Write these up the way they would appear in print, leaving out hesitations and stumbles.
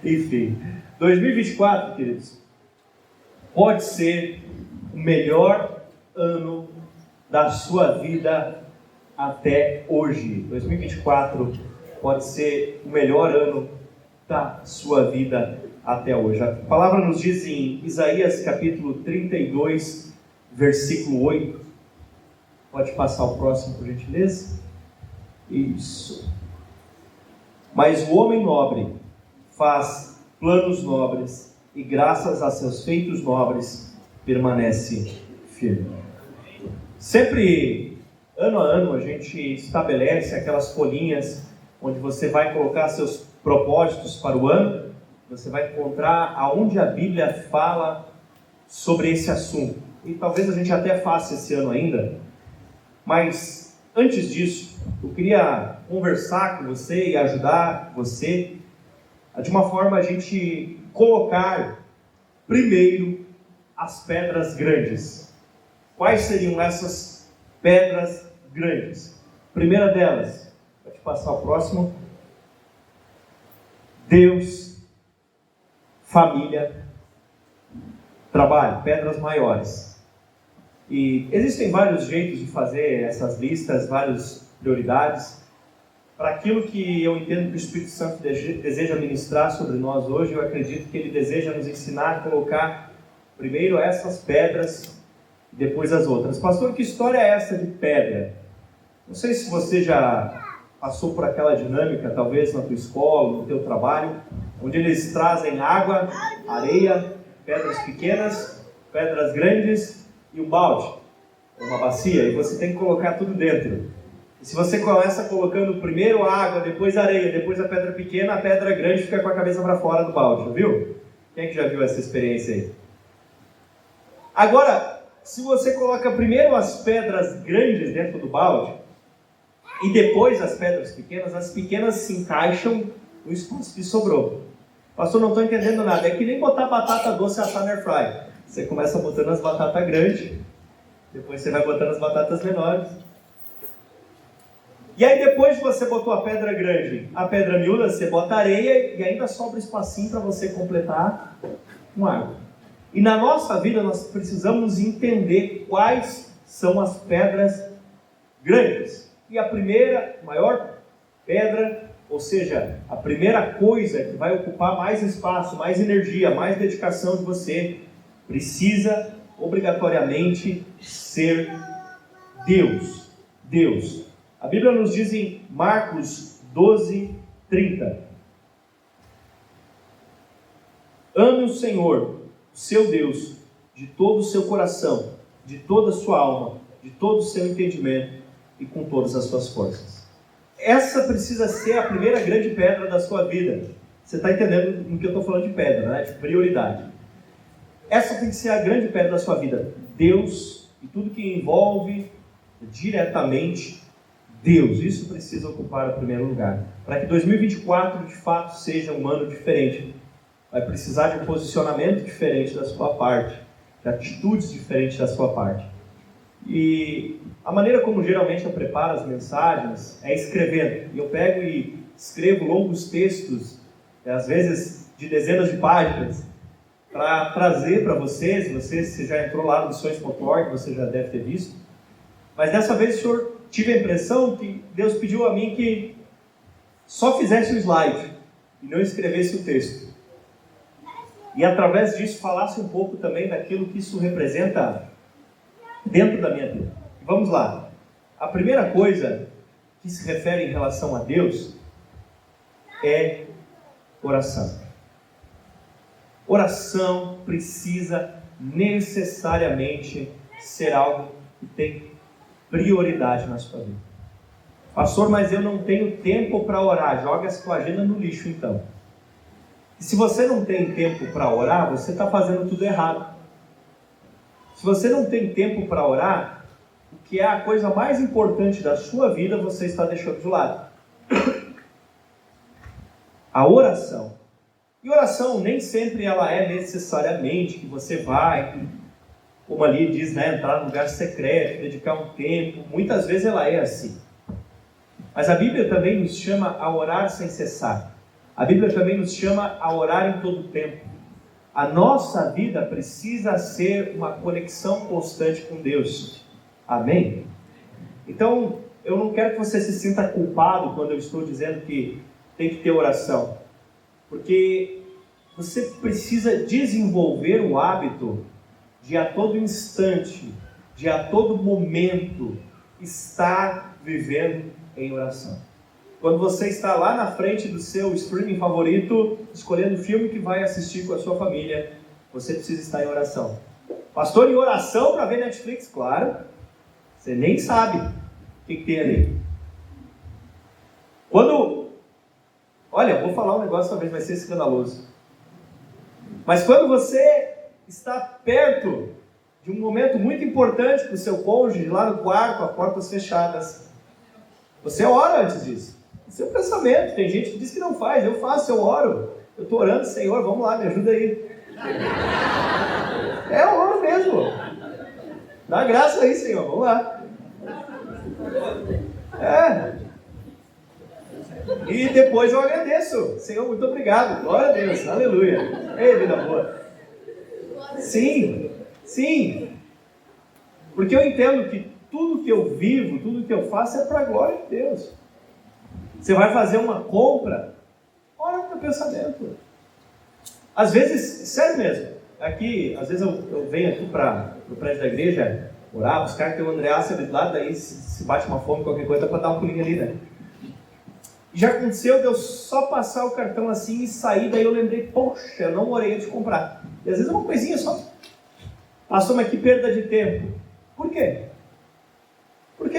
Enfim, 2024, queridos, pode ser o melhor ano da sua vida até hoje. 2024 pode ser o melhor ano da sua vida até hoje. A palavra nos diz em Isaías capítulo 32, versículo 8. Pode passar o próximo, por gentileza? Isso. Mas o homem nobre faz planos nobres e graças a seus feitos nobres permanece firme. Sempre, ano a ano, a gente estabelece aquelas folhinhas onde você vai colocar seus propósitos para o ano. Você vai encontrar aonde a Bíblia fala sobre esse assunto. E talvez a gente até faça esse ano ainda. Mas antes disso, eu queria conversar com você e ajudar você a, de uma forma, a gente colocar primeiro as pedras grandes. Quais seriam essas pedras grandes? Primeira delas, pode passar o próximo. Deus, família, trabalho, pedras maiores. E existem vários jeitos de fazer essas listas, várias prioridades. Para aquilo que eu entendo que o Espírito Santo deseja ministrar sobre nós hoje, eu acredito que Ele deseja nos ensinar a colocar primeiro essas pedras, depois as outras. Pastor, que história é essa de pedra? Não sei se você já passou por aquela dinâmica, talvez na tua escola, no teu trabalho, onde eles trazem água, areia, pedras pequenas, pedras grandes e um balde, uma bacia, e você tem que colocar tudo dentro. E se você começa colocando primeiro a água, depois a areia, depois a pedra pequena, a pedra grande fica com a cabeça para fora do balde, viu? Quem é que já viu essa experiência aí? Agora, se você coloca primeiro as pedras grandes dentro do balde, e depois as pequenas se encaixam no espaço que sobrou. Pastor, não estou entendendo nada. É que nem botar batata doce assar na air fry. Você começa botando as batatas grandes, depois você vai botando as batatas menores. E aí depois que você botou a pedra grande, a pedra miúda, você bota areia e ainda sobra espacinho para você completar com água. E na nossa vida nós precisamos entender quais são as pedras grandes. E a primeira, maior pedra, ou seja, a primeira coisa que vai ocupar mais espaço, mais energia, mais dedicação de você, precisa obrigatoriamente ser Deus. Deus. A Bíblia nos diz em Marcos 12, 30. Ame o Senhor, seu Deus, de todo o seu coração, de toda a sua alma, de todo o seu entendimento e com todas as suas forças. Essa precisa ser a primeira grande pedra da sua vida. Você está entendendo no que eu estou falando de pedra, né? De prioridade. Essa tem que ser a grande pedra da sua vida. Deus e tudo que envolve diretamente Deus. Isso precisa ocupar o primeiro lugar. Para que 2024 de fato seja um ano diferente. Vai precisar de um posicionamento diferente da sua parte, de atitudes diferentes da sua parte. E a maneira como geralmente eu preparo as mensagens é escrevendo. Eu pego e escrevo longos textos, às vezes de dezenas de páginas, para trazer para vocês. Você já entrou lá no missões.org, você já deve ter visto. Mas dessa vez o senhor tive a impressão que Deus pediu a mim que só fizesse o slide e não escrevesse o texto. E através disso falasse um pouco também daquilo que isso representa dentro da minha vida. Vamos lá. A primeira coisa que se refere em relação a Deus é oração. Oração precisa necessariamente ser algo que tem prioridade na sua vida. Pastor, mas eu não tenho tempo para orar. Joga a sua agenda no lixo então. E se você não tem tempo para orar, você está fazendo tudo errado. Se você não tem tempo para orar, o que é a coisa mais importante da sua vida, você está deixando de lado. A oração. E oração nem sempre ela é necessariamente que você vai, como ali diz, né, entrar num lugar secreto, dedicar um tempo. Muitas vezes ela é assim. Mas a Bíblia também nos chama a orar sem cessar. A Bíblia também nos chama a orar em todo o tempo. A nossa vida precisa ser uma conexão constante com Deus. Amém? Então, eu não quero que você se sinta culpado quando eu estou dizendo que tem que ter oração. Porque você precisa desenvolver o hábito de a todo instante, de a todo momento, estar vivendo em oração. Quando você está lá na frente do seu streaming favorito, escolhendo o filme que vai assistir com a sua família, você precisa estar em oração. Pastor, em oração para ver Netflix? Claro. Você nem sabe o que tem ali. Olha, vou falar um negócio, talvez vai ser escandaloso. Mas quando você está perto de um momento muito importante para o seu cônjuge, lá no quarto, a portas fechadas, você ora antes disso. Isso é um pensamento. Tem gente que diz que não faz. Eu faço, eu oro. Eu estou orando, Senhor, vamos lá, me ajuda aí. Eu oro mesmo. Dá graça aí, Senhor, vamos lá. E depois eu agradeço. Senhor, muito obrigado. Glória a Deus. Aleluia. Ei, vida boa. Sim. Porque eu entendo que tudo que eu vivo, tudo que eu faço é para a glória de Deus. Você vai fazer uma compra, ora no teu pensamento. Às vezes, sério mesmo, aqui, às vezes eu venho aqui para o prédio da igreja orar, buscar que tem o Andreas ali do lado, daí se bate uma fome, qualquer coisa, para dar um pulinho ali, né? Já aconteceu de eu só passar o cartão assim e sair, daí eu lembrei, poxa, eu não orei antes de comprar. E às vezes é uma coisinha só. Passou, mas que perda de tempo. Por quê? Porque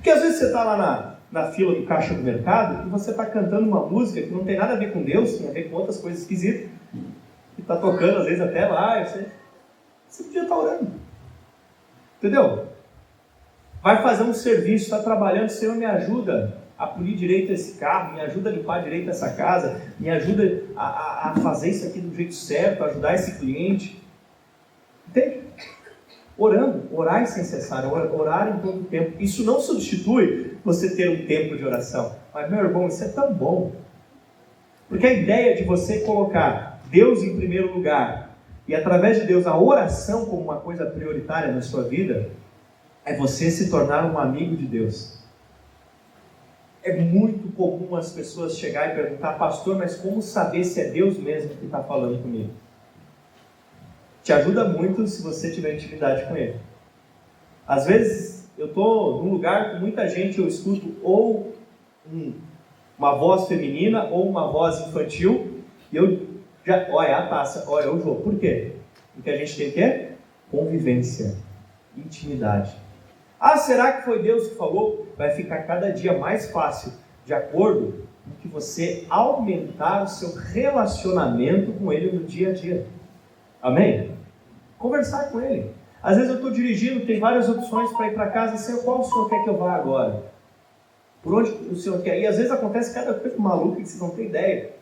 às vezes você está lá na fila do caixa do mercado e você está cantando uma música que não tem nada a ver com Deus, tem a ver com outras coisas esquisitas, que está tocando às vezes até lá, você podia estar orando. Entendeu? Vai fazer um serviço, está trabalhando, Senhor, me ajuda a polir direito esse carro, me ajuda a limpar direito essa casa, me ajuda a fazer isso aqui do jeito certo, a ajudar esse cliente. Entende? Orando, orar sem cessar, orar em todo o tempo. Isso não substitui você ter um tempo de oração. Mas, meu irmão, isso é tão bom. Porque a ideia de você colocar Deus em primeiro lugar e, através de Deus, a oração como uma coisa prioritária na sua vida, é você se tornar um amigo de Deus. É muito comum as pessoas chegarem e perguntar, pastor, mas como saber se é Deus mesmo que está falando comigo? Te ajuda muito se você tiver intimidade com Ele. Às vezes, eu estou num lugar com muita gente, eu escuto ou uma voz feminina ou uma voz infantil, e eu já, olha a taça, olha o jogo. Por quê? Porque a gente tem que ter convivência, intimidade. Ah, será que foi Deus que falou? Vai ficar cada dia mais fácil, de acordo com que você aumentar o seu relacionamento com Ele no dia a dia. Amém? Conversar com Ele. Às vezes eu estou dirigindo, tem várias opções para ir para casa. Senhor, qual o Senhor quer que eu vá agora? Por onde o Senhor quer? E às vezes acontece cada coisa maluca que você não tem ideia.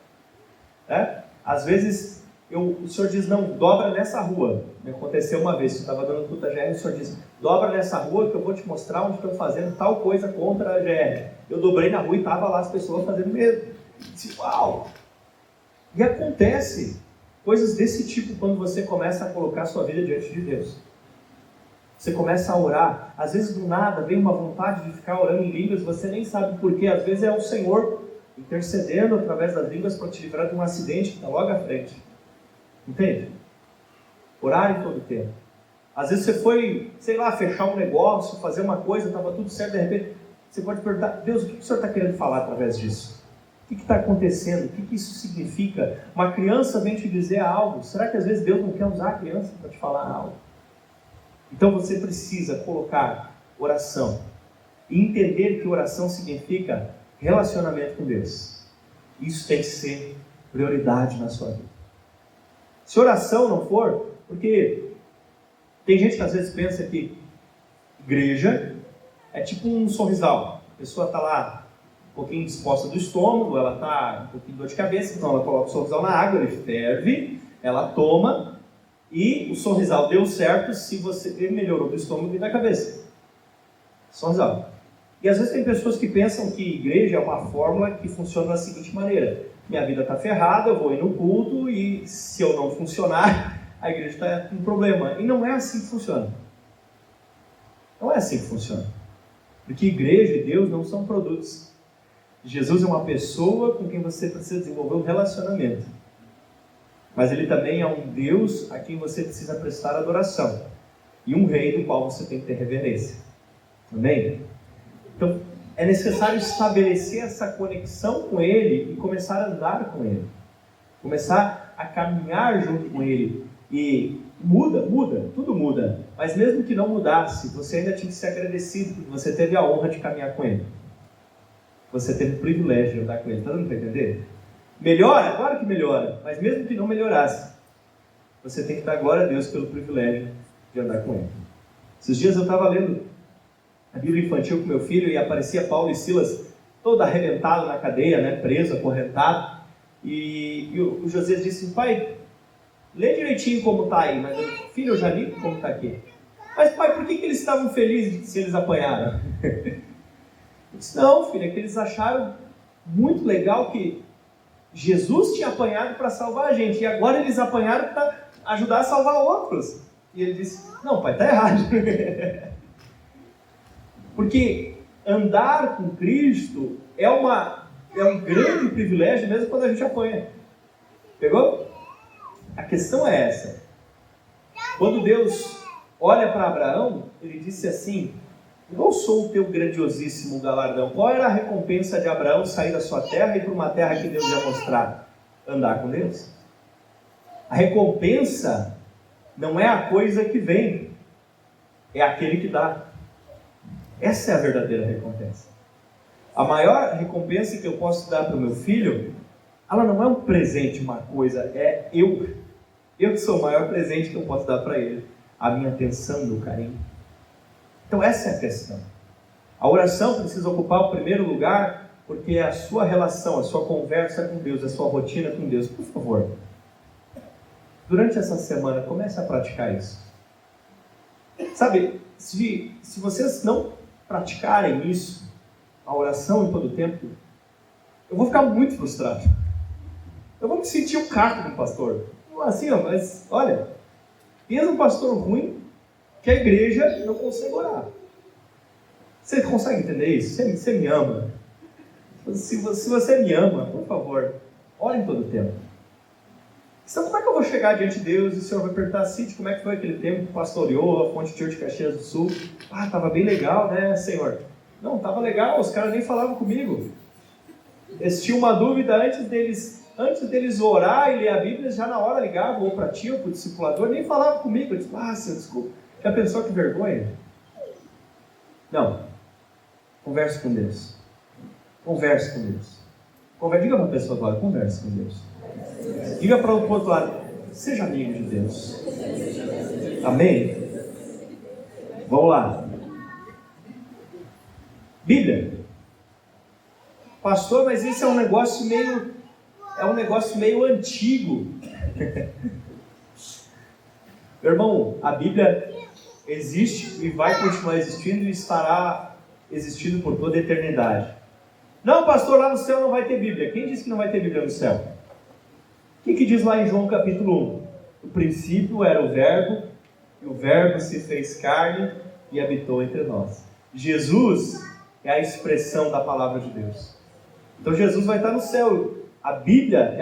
Às vezes o Senhor diz, não, dobra nessa rua. Me aconteceu uma vez, eu estava dando culto a GR, o Senhor diz, dobra nessa rua que eu vou te mostrar onde estão fazendo tal coisa contra a GR. Eu dobrei na rua e estava lá as pessoas fazendo mesmo. Eu disse, uau! E acontece coisas desse tipo quando você começa a colocar a sua vida diante de Deus. Você começa a orar, às vezes do nada vem uma vontade de ficar orando em línguas, você nem sabe por quê, às vezes é o Senhor intercedendo através das línguas para te livrar de um acidente que está logo à frente. Entende? Orar em todo o tempo. Às vezes você foi, sei lá, fechar um negócio, fazer uma coisa, estava tudo certo, de repente você pode perguntar, Deus, o que o Senhor está querendo falar através disso? O que está acontecendo? O que isso significa? Uma criança vem te dizer algo. Será que às vezes Deus não quer usar a criança para te falar algo? Então você precisa colocar oração. E entender que oração significa relacionamento com Deus. Isso tem que ser prioridade na sua vida. Se oração não for, porque tem gente que às vezes pensa que igreja é tipo um sorrisal. A pessoa está lá um pouquinho disposta do estômago, ela está um pouquinho de dor de cabeça, então ela coloca o sorrisal na água, ele ferve, ela toma, e o sorrisal deu certo se você melhorou do estômago e da cabeça. Sorrisal. E às vezes tem pessoas que pensam que igreja é uma fórmula que funciona da seguinte maneira: minha vida está ferrada, eu vou ir no culto e se eu não funcionar, a igreja está com problema. E não é assim que funciona. Não é assim que funciona. Porque igreja e Deus não são produtos. Jesus é uma pessoa com quem você precisa desenvolver um relacionamento. Mas Ele também é um Deus a quem você precisa prestar adoração. E um rei do qual você tem que ter reverência. Amém? Então, é necessário estabelecer essa conexão com Ele e começar a andar com Ele. Começar a caminhar junto com Ele. E muda, tudo muda. Mas mesmo que não mudasse, você ainda tinha que ser agradecido, porque você teve a honra de caminhar com Ele. Você teve o privilégio de andar com Ele. Está dando para entender? Melhora? Claro que melhora. Mas mesmo que não melhorasse, você tem que dar glória a Deus pelo privilégio de andar com Ele. Esses dias eu estava lendo a Bíblia infantil com meu filho e aparecia Paulo e Silas todo arrebentado na cadeia, né, preso, acorrentado. E o Josias disse: pai, lê direitinho como está aí. Mas filho, eu já li como está aqui. Mas pai, por que eles estavam felizes se eles apanharam? Eu disse: não, filho, é que eles acharam muito legal que Jesus tinha apanhado para salvar a gente, e agora eles apanharam para ajudar a salvar outros. E ele disse: não, pai, está errado. Porque andar com Cristo é um grande privilégio, mesmo quando a gente apanha. Pegou? A questão é essa. Quando Deus olha para Abraão, Ele disse assim: eu sou o teu grandiosíssimo galardão. Qual era a recompensa de Abraão sair da sua terra e ir para uma terra que Deus ia mostrar? Andar com Deus. A recompensa não é a coisa que vem, é aquele que dá. Essa é a verdadeira recompensa. A maior recompensa que eu posso dar para o meu filho, ela não é um presente, uma coisa, é eu que sou o maior presente que eu posso dar para ele. A minha atenção, meu carinho. Então essa é a questão. A oração precisa ocupar o primeiro lugar, porque é a sua relação, a sua conversa com Deus, a sua rotina com Deus. Por favor, durante essa semana, comece a praticar isso. Sabe, se vocês não praticarem isso, a oração em todo o tempo, eu vou ficar muito frustrado. Eu vou me sentir um caco do pastor. Assim, mas olha, pensa um pastor ruim que a igreja não consegue orar. Você consegue entender isso? Você me ama? Se você me ama, por favor, ore em todo o tempo. Então, como é que eu vou chegar diante de Deus e o Senhor vai perguntar: Cid, como é que foi aquele tempo que pastoreou a Fonte Church de Caxias do Sul? Ah, estava bem legal, né, Senhor? Não, estava legal, os caras nem falavam comigo. Eles tinham uma dúvida antes deles orar e ler a Bíblia, já na hora ligavam, ou para ti, ou para o discipulador, nem falavam comigo. Eu disse: Senhor, desculpa. Já pensou que vergonha? Não. Converse com Deus. Converse com Deus. Diga para a pessoa agora: converse com Deus. Diga para o outro lado: seja amigo de Deus. Amém? Vamos lá. Bíblia. Pastor, mas isso é um negócio meio antigo. Meu irmão, a Bíblia existe e vai continuar existindo e estará existindo por toda a eternidade. Não, pastor, lá no céu não vai ter Bíblia. Quem disse que não vai ter Bíblia no céu? O que diz lá em João capítulo 1? O princípio era o Verbo, e o Verbo se fez carne e habitou entre nós. Jesus é a expressão da palavra de Deus. Então Jesus vai estar no céu. A Bíblia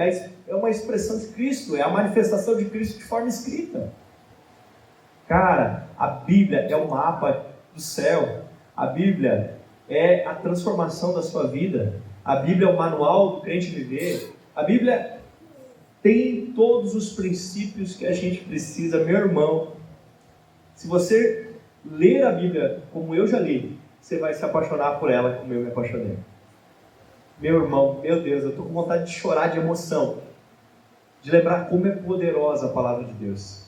é uma expressão de Cristo, é a manifestação de Cristo de forma escrita. Cara, a Bíblia é o mapa do céu. A Bíblia é a transformação da sua vida. A Bíblia é o manual do crente viver. A Bíblia tem todos os princípios que a gente precisa. Meu irmão, se você ler a Bíblia como eu já li, você vai se apaixonar por ela como eu me apaixonei. Meu irmão, meu Deus, eu estou com vontade de chorar de emoção, de lembrar como é poderosa a palavra de Deus,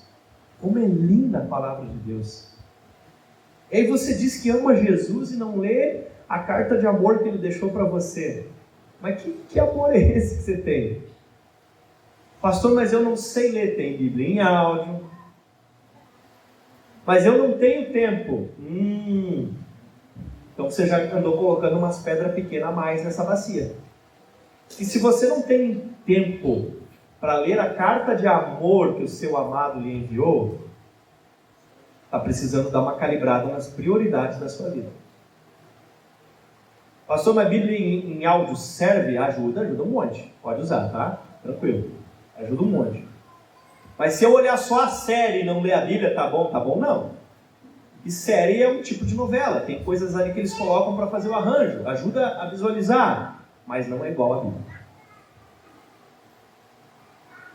como é linda a palavra de Deus. E aí você diz que ama Jesus e não lê a carta de amor que Ele deixou para você. Mas que amor é esse que você tem? Pastor, mas eu não sei ler. Tem Bíblia em áudio. Mas eu não tenho tempo. Então Então você já andou colocando umas pedras pequenas a mais nessa bacia. E se você não tem tempo para ler a carta de amor que o seu amado lhe enviou, está precisando dar uma calibrada nas prioridades da sua vida. Pastor, mas a Bíblia em áudio serve? Ajuda um monte. Pode usar, tá? Tranquilo. Ajuda um monte. Mas se eu olhar só a série e não ler a Bíblia, tá bom? Tá bom não. E série é um tipo de novela. Tem coisas ali que eles colocam para fazer o arranjo. Ajuda a visualizar. Mas não é igual a Bíblia.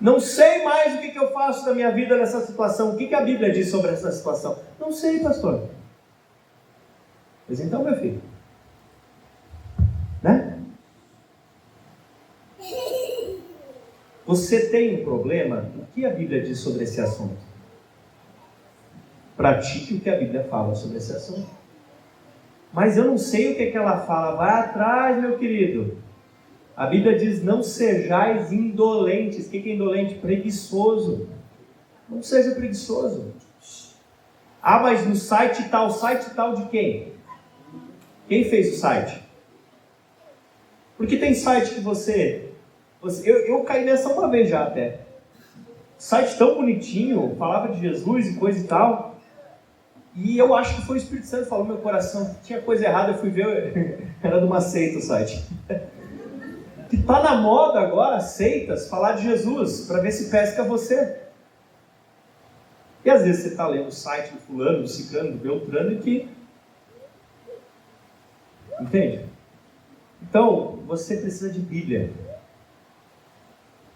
Não sei mais o que eu faço da minha vida nessa situação. O que a Bíblia diz sobre essa situação? Não sei, pastor. Pois então, meu filho. Né? Você tem um problema? O que a Bíblia diz sobre esse assunto? Pratique o que a Bíblia fala sobre esse assunto. Mas eu não sei o que ela fala. Vai atrás, meu querido. A Bíblia diz, não sejais indolentes. O que é indolente? Preguiçoso. Não seja preguiçoso. Ah, mas no site tal de quem? Quem fez o site? Porque tem site que eu caí nessa uma vez já até. Site tão bonitinho, falava de Jesus e coisa e tal. E eu acho que foi o Espírito Santo que falou no meu coração. Tinha coisa errada, eu fui ver, era de uma seita o site. Que está na moda agora, seitas, falar de Jesus, para ver se pesca você. E às vezes você está lendo o site do fulano, do ciclano, do beltrano, e que... Entende? Então, você precisa de Bíblia.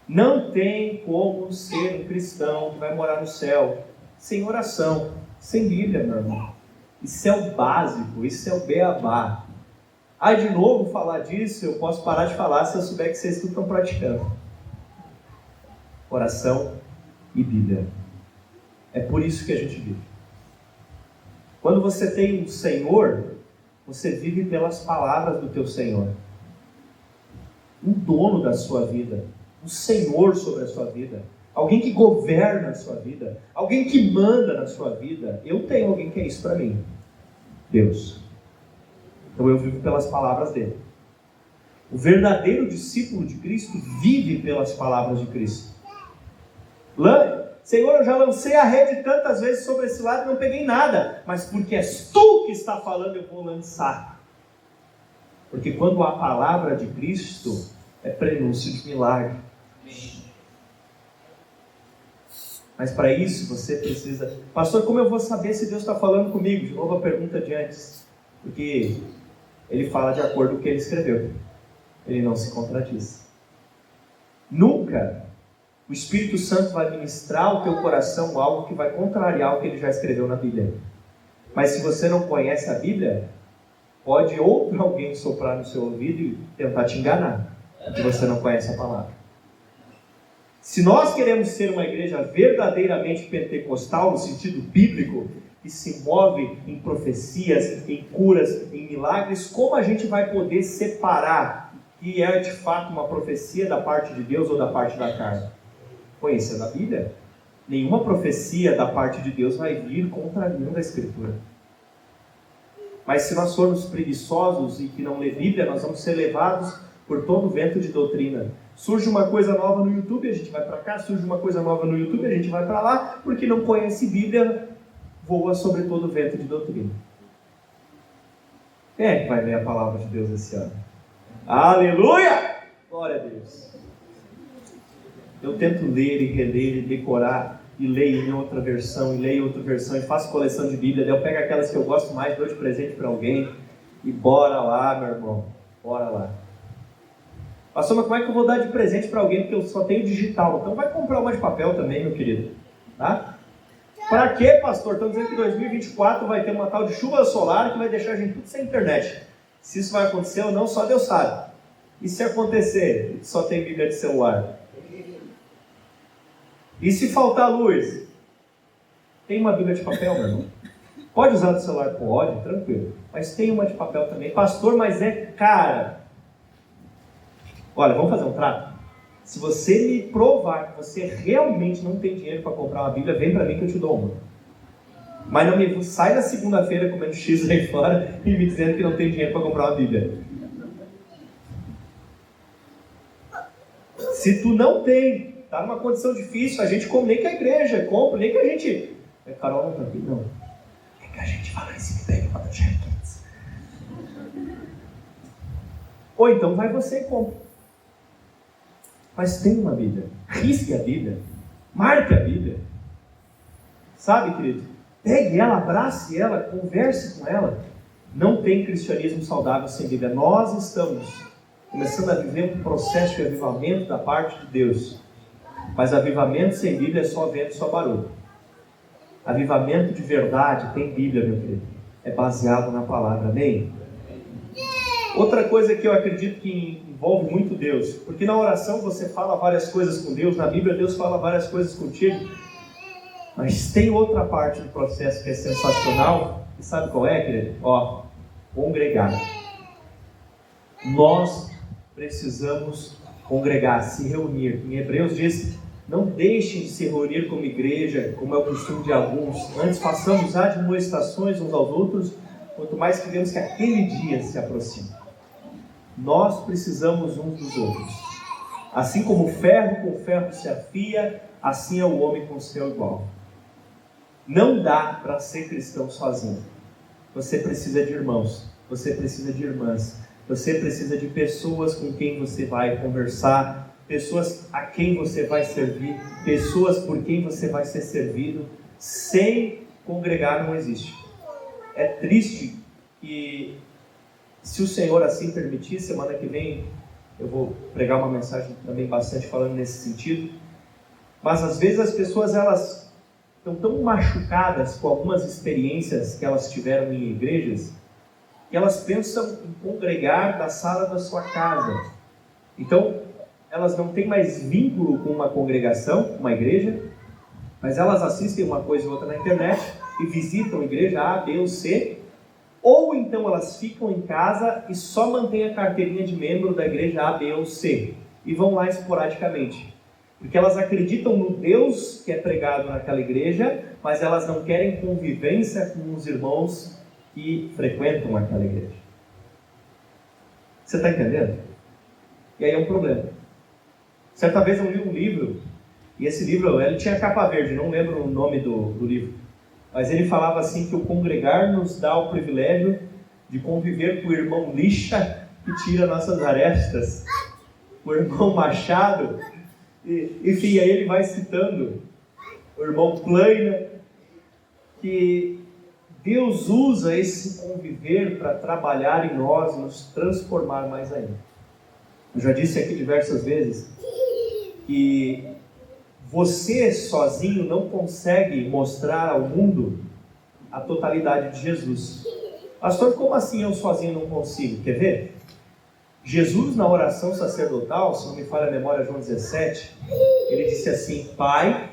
Não tem como ser um cristão que vai morar no céu sem oração, sem Bíblia, meu irmão. Isso é o básico, isso é o beabá. De novo falar disso, eu posso parar de falar se eu souber que vocês tudo estão praticando. Oração e Bíblia. É por isso que a gente vive. Quando você tem um Senhor, você vive pelas palavras do teu Senhor. Um dono da sua vida. Um Senhor sobre a sua vida. Alguém que governa a sua vida. Alguém que manda na sua vida. Eu tenho alguém que é isso para mim. Deus. Então eu vivo pelas palavras dele. O verdadeiro discípulo de Cristo vive pelas palavras de Cristo. Senhor, eu já lancei a rede tantas vezes sobre esse lado e não peguei nada. Mas porque és tu que está falando, eu vou lançar. Porque quando a palavra de Cristo é prenúncio de milagre. Mas para isso você precisa... Pastor, como eu vou saber se Deus está falando comigo? De novo a pergunta de antes. Porque... ele fala de acordo com o que ele escreveu. Ele não se contradiz. Nunca o Espírito Santo vai ministrar ao teu coração algo que vai contrariar o que ele já escreveu na Bíblia. Mas se você não conhece a Bíblia, pode outro alguém soprar no seu ouvido e tentar te enganar, porque você não conhece a palavra. Se nós queremos ser uma igreja verdadeiramente pentecostal, no sentido bíblico, que se move em profecias, em curas, em milagres, como a gente vai poder separar que é de fato uma profecia da parte de Deus ou da parte da carne? Conhecendo a Bíblia. Nenhuma profecia da parte de Deus vai vir contrariando a Escritura. Mas se nós formos preguiçosos e que não lê Bíblia, nós vamos ser levados por todo o vento de doutrina. Surge uma coisa nova no YouTube, a gente vai para cá. Surge uma coisa nova no YouTube, a gente vai para lá. Porque não conhece Bíblia, voa sobre todo o vento de doutrina. Quem é que vai ler a palavra de Deus esse ano? Aleluia! Glória a Deus. Eu tento ler e reler e decorar, e leio em outra versão, e leio em outra versão, e faço coleção de Bíblia. Daí eu pego aquelas que eu gosto mais, dou de presente para alguém, e bora lá, meu irmão, bora lá. Pastor, mas como é que eu vou dar de presente para alguém, porque eu só tenho digital? Então vai comprar uma de papel também, meu querido. Tá? Para quê, pastor? Estão dizendo que em 2024 vai ter uma tal de chuva solar que vai deixar a gente tudo sem internet. Se isso vai acontecer ou não, só Deus sabe. E se acontecer, só tem Bíblia de celular? E se faltar luz? Tem uma Bíblia de papel, meu irmão? Pode usar do celular? Pode, tranquilo. Mas tem uma de papel também. Pastor, mas é cara. Olha, vamos fazer um trato? Se você me provar que você realmente não tem dinheiro para comprar uma Bíblia, vem para mim que eu te dou uma. Mas não me sai na segunda-feira comendo X aí fora e me dizendo que não tem dinheiro para comprar uma Bíblia. Se tu não tem, tá numa condição difícil, a gente come nem que a igreja compra, nem que a gente... Carol não tá aqui, não. Nem que a gente fala esse bem para Jenkins. Ou então vai você e compra. Mas tem uma Bíblia. Risque a Bíblia. Marque a Bíblia. Sabe, querido? Pegue ela, abrace ela, converse com ela. Não tem cristianismo saudável sem Bíblia. Nós estamos começando a viver um processo de avivamento da parte de Deus. Mas avivamento sem Bíblia é só vento, só barulho. Avivamento de verdade tem Bíblia, meu querido. É baseado na palavra, amém? Outra coisa que eu acredito que envolve muito Deus, porque na oração você fala várias coisas com Deus, na Bíblia Deus fala várias coisas contigo, mas tem outra parte do processo que é sensacional, e sabe qual é, querido? Congregar. Nós precisamos congregar, se reunir. Em Hebreus diz, não deixem de se reunir como igreja, como é o costume de alguns, antes façamos admoestações uns aos outros, quanto mais queremos que aquele dia se aproxime. Nós precisamos uns dos outros. Assim como o ferro com o ferro se afia, assim é o homem com o seu igual. Não dá para ser cristão sozinho. Você precisa de irmãos, você precisa de irmãs, você precisa de pessoas com quem você vai conversar, pessoas a quem você vai servir, pessoas por quem você vai ser servido. Sem congregar não existe. É triste que, se o Senhor assim permitir, semana que vem eu vou pregar uma mensagem também bastante falando nesse sentido, mas às vezes as pessoas elas estão tão machucadas com algumas experiências que elas tiveram em igrejas, que elas pensam em congregar da sala da sua casa. Então elas não têm mais vínculo com uma congregação, uma igreja, mas elas assistem uma coisa ou outra na internet e visitam a igreja A, B ou C, ou então elas ficam em casa e só mantêm a carteirinha de membro da igreja A, B ou C e vão lá esporadicamente, porque elas acreditam no Deus que é pregado naquela igreja, mas elas não querem convivência com os irmãos que frequentam aquela igreja. Você está entendendo? E aí é um problema. Certa vez eu li um livro, e esse livro ele tinha capa verde, não lembro o nome do livro, mas ele falava assim que o congregar nos dá o privilégio de conviver com o irmão lixa que tira nossas arestas, o irmão machado, e, enfim, aí ele vai citando o irmão plaina, que Deus usa esse conviver para trabalhar em nós e nos transformar mais ainda. Eu já disse aqui diversas vezes que você sozinho não consegue mostrar ao mundo a totalidade de Jesus. Pastor, como assim eu sozinho não consigo? Quer ver? Jesus, na oração sacerdotal, se não me falha a memória, João 17, ele disse assim: Pai,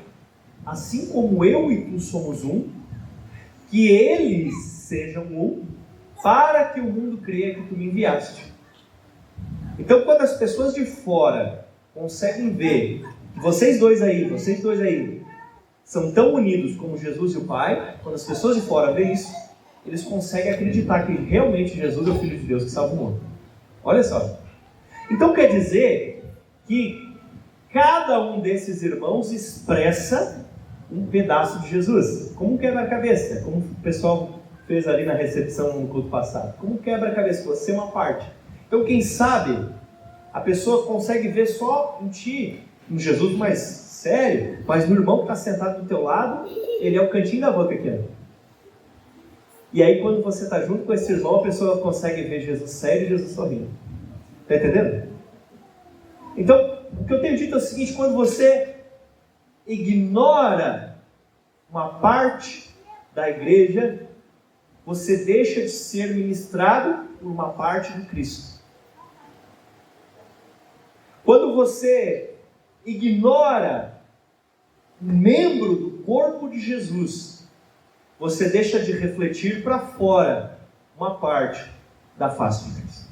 assim como eu e tu somos um, que eles sejam um, para que o mundo creia que tu me enviaste. Então, quando as pessoas de fora conseguem ver que vocês dois aí, são tão unidos como Jesus e o Pai, quando as pessoas de fora veem isso, eles conseguem acreditar que realmente Jesus é o Filho de Deus que salva o mundo. Olha só. Então quer dizer que cada um desses irmãos expressa um pedaço de Jesus. Como um quebra-cabeça, como o pessoal fez ali na recepção no culto passado. Como um quebra-cabeça, você é uma parte. Então quem sabe, a pessoa consegue ver só em ti, em Jesus mais sério, mas no irmão que está sentado do teu lado, ele é o cantinho da boca pequeno. E aí quando você está junto com esse irmão, a pessoa consegue ver Jesus sério e Jesus sorrindo. Está entendendo? Então, o que eu tenho dito é o seguinte: quando você ignora uma parte da igreja, você deixa de ser ministrado por uma parte do Cristo. Quando você ignora um membro do corpo de Jesus, você deixa de refletir para fora uma parte da face de Cristo.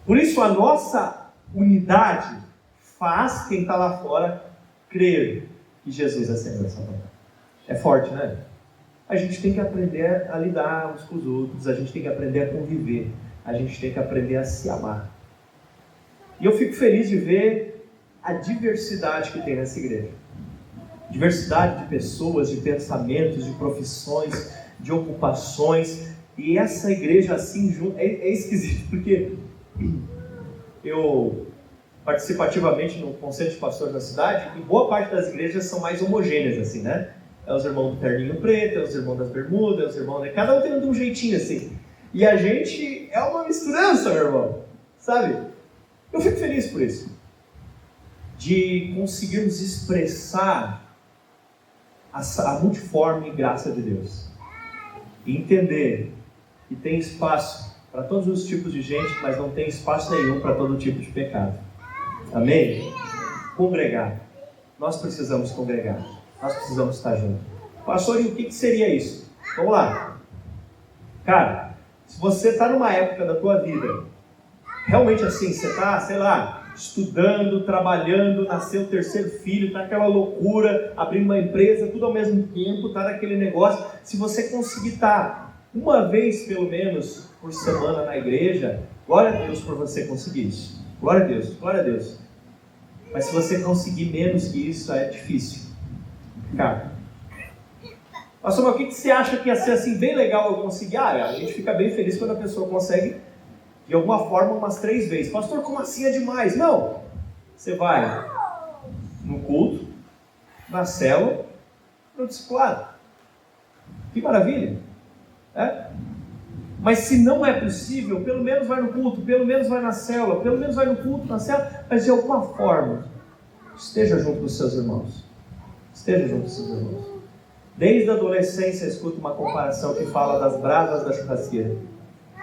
Por isso a nossa unidade faz quem está lá fora crer que Jesus é Senhor dessa vontade. É forte, né? A gente tem que aprender a lidar uns com os outros, a gente tem que aprender a conviver, a gente tem que aprender a se amar. E eu fico feliz de ver a diversidade que tem nessa igreja. Diversidade de pessoas, de pensamentos, de profissões, de ocupações. E essa igreja assim é esquisito, porque eu participativamente no Conselho de Pastores da cidade, e boa parte das igrejas são mais homogêneas, assim, né? É os irmãos do terninho preto, é os irmãos das bermudas, é os irmãos... Cada um tem um jeitinho, assim. E a gente é uma misturança, meu irmão. Sabe? Eu fico feliz por isso. De conseguirmos expressar a multiforme graça de Deus. E entender que tem espaço para todos os tipos de gente, mas não tem espaço nenhum para todo tipo de pecado. Amém? Congregar. Nós precisamos congregar. Nós precisamos estar juntos. Pastor, e o que seria isso? Vamos lá. Cara, se você está numa época da tua vida, realmente assim, você está, sei lá, estudando, trabalhando, nasceu o terceiro filho, está aquela loucura, abrindo uma empresa, tudo ao mesmo tempo, está naquele negócio. Se você conseguir estar uma vez, pelo menos, por semana na igreja, glória a Deus por você conseguir isso. Glória a Deus, glória a Deus. Mas se você conseguir menos que isso, é difícil. Cara, pastor, mas o que você acha que ia ser assim bem legal eu conseguir? A gente fica bem feliz quando a pessoa consegue de alguma forma umas 3 vezes. Pastor, como assim é demais? Não, você vai no culto, na célula, no discipulado. Que maravilha, é? Mas se não é possível, pelo menos vai no culto, pelo menos vai na célula, pelo menos vai no culto, na célula, mas de alguma forma esteja junto dos seus irmãos. Esteja junto dos seus irmãos. Desde a adolescência, escuta uma comparação que fala das brasas da churrasqueira.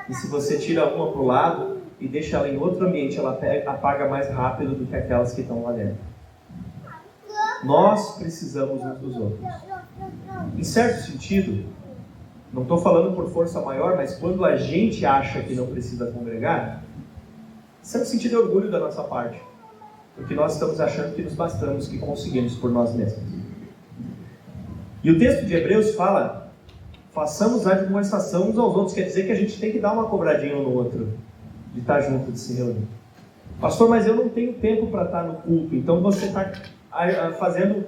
E se você tira uma para o lado e deixa ela em outro ambiente, ela apaga mais rápido do que aquelas que estão lá dentro. Nós precisamos uns dos outros. Em certo sentido, não estou falando por força maior, mas quando a gente acha que não precisa congregar, certo sentido é orgulho da nossa parte. Porque nós estamos achando que nos bastamos, que conseguimos por nós mesmos. E o texto de Hebreus fala, façamos a admoestação uns aos outros, quer dizer que a gente tem que dar uma cobradinha um no outro, de estar junto, de se reunir. Pastor, mas eu não tenho tempo para estar no culto, então você está fazendo,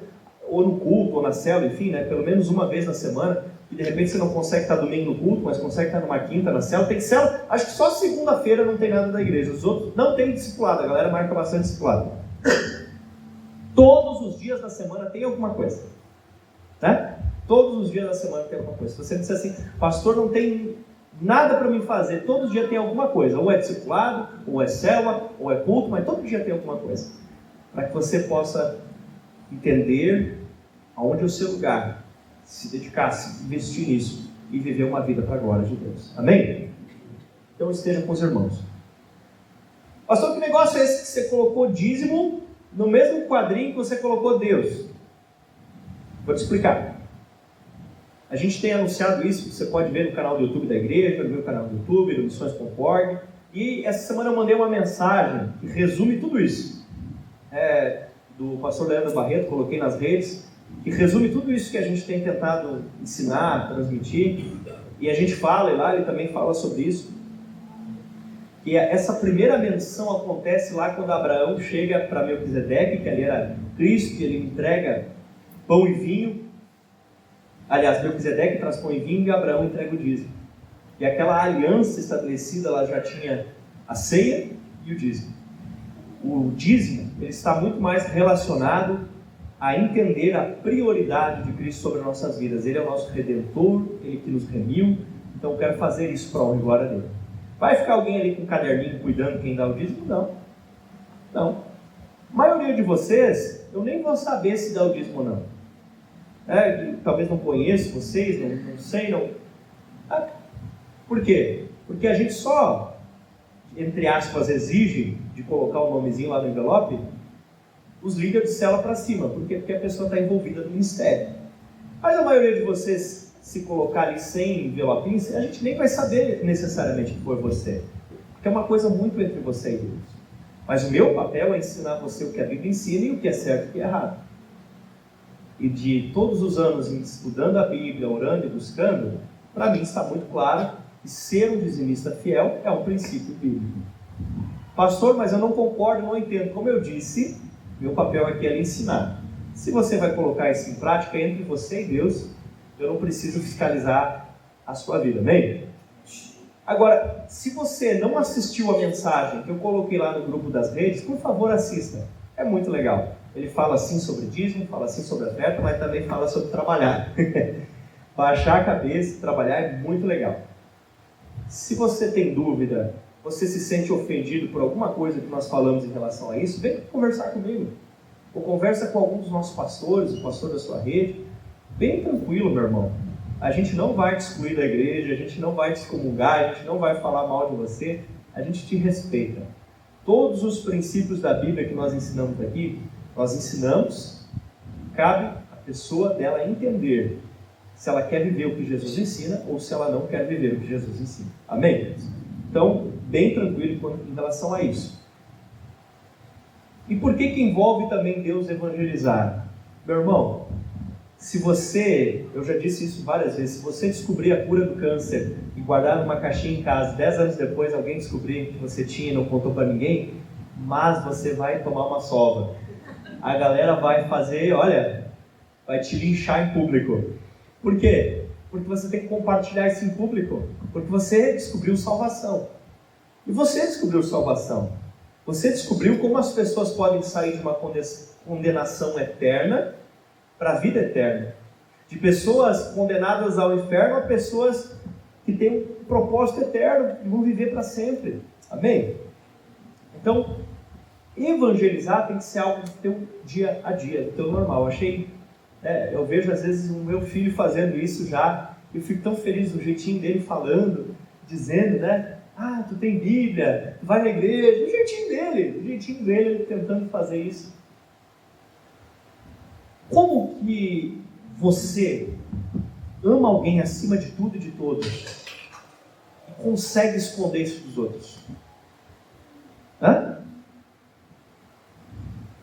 ou no culto, ou na célula, enfim, né, pelo menos uma vez na semana, e de repente você não consegue estar domingo no culto, mas consegue estar numa quinta na célula. Tem célula, acho que só segunda-feira não tem nada da igreja, os outros não tem discipulado, a galera marca bastante discipulado. Todos os dias da semana tem alguma coisa, né? Todos os dias da semana tem alguma coisa. Se você disser assim, pastor, não tem nada para mim fazer, todo dia tem alguma coisa, ou é discipulado, ou é célula, ou é culto, mas todo dia tem alguma coisa, para que você possa entender aonde é o seu lugar, se dedicar, se investir nisso e viver uma vida para a glória de Deus. Amém? Então esteja com os irmãos. Pastor, que negócio é esse que você colocou dízimo no mesmo quadrinho que você colocou Deus? Vou te explicar. A gente tem anunciado isso, você pode ver no canal do YouTube da igreja, no meu canal do YouTube, no Missões.org. E essa semana eu mandei uma mensagem que resume tudo isso. Do pastor Leandro Barreto, coloquei nas redes, que resume tudo isso que a gente tem tentado ensinar, transmitir. E a gente fala, e lá ele também fala sobre isso. E essa primeira menção acontece lá quando Abraão chega para Melquisedeque, que ali era Cristo, que ele entrega pão e vinho. Aliás, Melquisedeque traz pão e vinho e Abraão entrega o dízimo. E aquela aliança estabelecida, ela já tinha a ceia e o dízimo. O dízimo, ele está muito mais relacionado a entender a prioridade de Cristo sobre nossas vidas. Ele é o nosso Redentor, Ele que nos remiu. Então eu quero fazer isso para a honra e glória dele. Vai ficar alguém ali com um caderninho cuidando quem dá o dízimo? Não. Não. A maioria de vocês, eu nem vou saber se dá o dízimo ou não. Talvez não conheço vocês, não sei, não. Por quê? Porque a gente só, entre aspas, exige de colocar o nomezinho lá no envelope os líderes de célula para cima. Por quê? Porque a pessoa está envolvida no ministério. Mas a maioria de vocês, se colocar ali sem envelopinho, a gente nem vai saber necessariamente que foi você. Porque é uma coisa muito entre você e Deus. Mas o meu papel é ensinar você o que a Bíblia ensina e o que é certo e o que é errado. e de todos os anos estudando a Bíblia, orando e buscando, para mim está muito claro que ser um dizimista fiel é um princípio bíblico. Pastor, mas eu não concordo, não entendo. Como eu disse, meu papel aqui é lhe ensinar. Se você vai colocar isso em prática entre você e Deus, eu não preciso fiscalizar a sua vida, amém? Agora, se você não assistiu a mensagem que eu coloquei lá no grupo das redes, por favor assista, é muito legal. Ele fala assim sobre dízimo, fala assim sobre oferta, mas também fala sobre trabalhar. Baixar a cabeça e trabalhar é muito legal. Se você tem dúvida, você se sente ofendido por alguma coisa que nós falamos em relação a isso, vem conversar comigo. Ou conversa com algum dos nossos pastores, o pastor da sua rede. Bem tranquilo, meu irmão. A gente não vai te excluir da igreja, a gente não vai te excomungar, a gente não vai falar mal de você, a gente te respeita. Todos os princípios da Bíblia que nós ensinamos aqui, nós ensinamos, cabe a pessoa dela entender se ela quer viver o que Jesus ensina ou se ela não quer viver o que Jesus ensina. Amém? Então, bem tranquilo em relação a isso. E por que envolve também Deus evangelizar? Meu irmão, se você, eu já disse isso várias vezes, se você descobrir a cura do câncer e guardar numa caixinha em casa, 10 anos depois alguém descobrir que você tinha e não contou para ninguém, mas você vai tomar uma sova. A galera vai fazer, olha, vai te linchar em público. Por quê? Porque você tem que compartilhar isso em público. Porque você descobriu salvação. E você descobriu salvação. Você descobriu como as pessoas podem sair de uma condenação eterna para a vida eterna. De pessoas condenadas ao inferno a pessoas que têm um propósito eterno, que vão viver para sempre. Amém? Então, evangelizar tem que ser algo do teu dia a dia, do teu normal. Eu vejo às vezes o meu filho fazendo isso já, eu fico tão feliz do jeitinho dele falando, dizendo, né? Ah, tu tem Bíblia, tu vai na igreja, o jeitinho dele, ele tentando fazer isso. Como que você ama alguém acima de tudo e de todos e consegue esconder isso dos outros? Hã?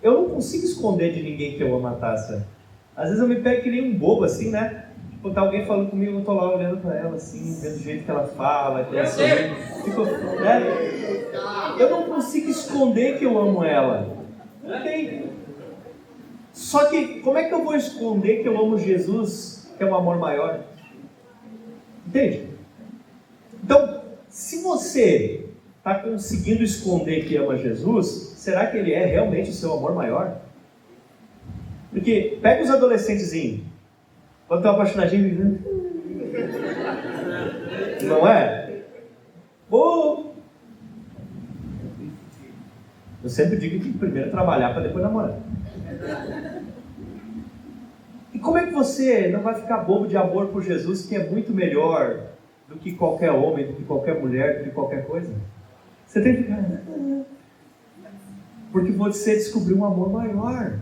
Eu não consigo esconder de ninguém que eu amo a Tássia. Às vezes eu me pego que nem um bobo assim, né? Tipo, tá alguém falando comigo, eu tô lá olhando pra ela assim, vendo o jeito que ela fala, que ela fico, né? Eu não consigo esconder que eu amo ela. Não tem. Só que, como é que eu vou esconder que eu amo Jesus, que é um amor maior? Entende? Então, se você está conseguindo esconder que ama Jesus, será que ele é realmente o seu amor maior? Porque, pega os adolescentezinhos, quando estão apaixonadinhos, não é? Pô! Eu sempre digo que tem que primeiro trabalhar para depois namorar. E como é que você não vai ficar bobo de amor por Jesus, que é muito melhor do que qualquer homem, do que qualquer mulher, do que qualquer coisa? Você tem que ficar... Porque você descobriu um amor maior.